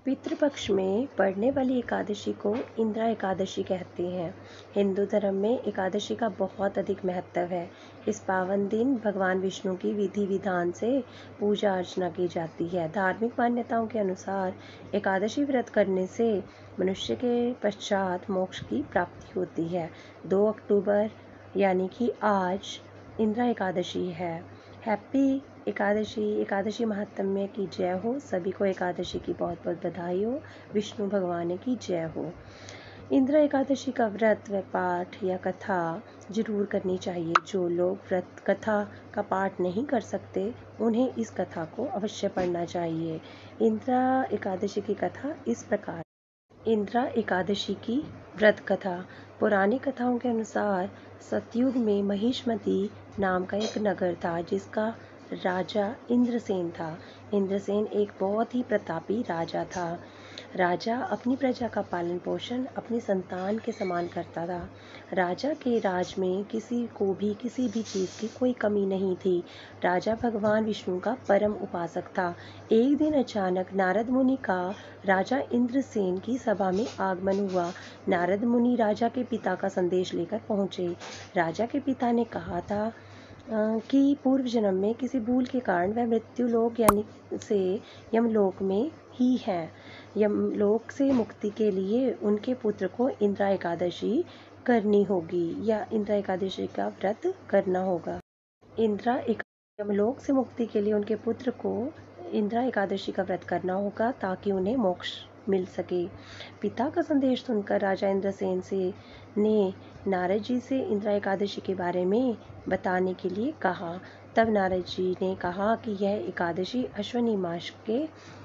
पितृपक्ष में पड़ने वाली एकादशी को इंद्रा एकादशी कहते हैं। हिंदू धर्म में एकादशी का बहुत अधिक महत्व है। इस पावन दिन भगवान विष्णु की विधि विधान से पूजा अर्चना की जाती है। धार्मिक मान्यताओं के अनुसार एकादशी व्रत करने से मनुष्य के पश्चात मोक्ष की प्राप्ति होती है। 2 अक्टूबर यानी कि आज इंद्रा एकादशी है। हैप्पी एकादशी महात्म्य की जय हो। सभी को एकादशी की बहुत बहुत बधाई हो। विष्णु भगवान की जय हो। इंद्रा एकादशी का व्रत व पाठ या कथा जरूर करनी चाहिए। जो लोग व्रत कथा का पाठ नहीं कर सकते उन्हें इस कथा को अवश्य पढ़ना चाहिए। इंद्रा एकादशी की कथा इस प्रकार। इंद्रा एकादशी की व्रत कथा। पुरानी कथाओं के अनुसार सतयुग में महिष्मती नाम का एक नगर था जिसका राजा इंद्रसेन था। इंद्रसेन एक बहुत ही प्रतापी राजा था। राजा अपनी प्रजा का पालन पोषण अपनी संतान के समान करता था। राजा के राज में किसी को भी किसी भी चीज़ की कोई कमी नहीं थी। राजा भगवान विष्णु का परम उपासक था। एक दिन अचानक नारद मुनि का राजा इंद्रसेन की सभा में आगमन हुआ। नारद मुनि राजा के पिता का संदेश लेकर पहुँचे। राजा के पिता ने कहा था कि पूर्व जन्म में किसी भूल के कारण वह मृत्यु लोक यानी से यमलोक में ही है। यमलोक से मुक्ति के लिए उनके पुत्र को इंद्रा एकादशी करनी होगी या इंद्रा एकादशी का व्रत करना होगा। यमलोक से मुक्ति के लिए उनके पुत्र को इंद्रा एकादशी का व्रत करना होगा ताकि उन्हें मोक्ष मिल सके। पिता का संदेश सुनकर राजा इंद्रसेन ने नारद जी से इंद्रा एकादशी के बारे में बताने के लिए कहा। तब नारद जी ने कहा कि यह एकादशी अश्विनी मास के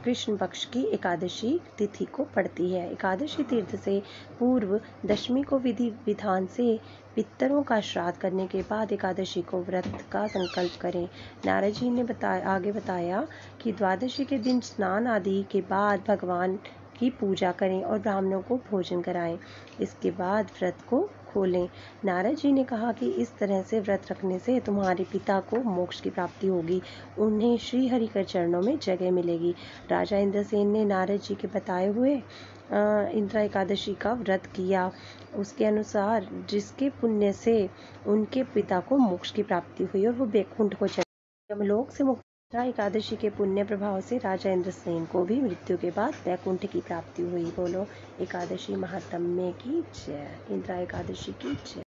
कृष्ण पक्ष की एकादशी तिथि को पड़ती है। एकादशी तीर्थ से पूर्व दशमी को विधि विधान से पितरों का श्राद्ध करने के बाद एकादशी को व्रत का संकल्प करें। नारद जी ने आगे बताया कि द्वादशी के दिन स्नान आदि के बाद भगवान की पूजा करें और ब्राह्मणों को भोजन कराएं। इसके बाद व्रत को खोलें। नारद जी ने कहा कि इस तरह से व्रत रखने से तुम्हारे पिता को मोक्ष की प्राप्ति होगी, उन्हें श्री हरि के चरणों में जगह मिलेगी। राजा इंद्रसेन ने नारद जी के बताए हुए इंद्रा एकादशी का व्रत किया। उसके अनुसार जिसके पुण्य से उनके पिता को मोक्ष की प्राप्ति हुई और वो वैकुंठ को चले। यमलोक से मुक्ति इंद्रा एकादशी के पुण्य प्रभाव से राजा इंद्रसेन को भी मृत्यु के बाद वैकुंठ की प्राप्ति हुई। बोलो एकादशी महात्म्य की जय। इंद्रा एकादशी की जय।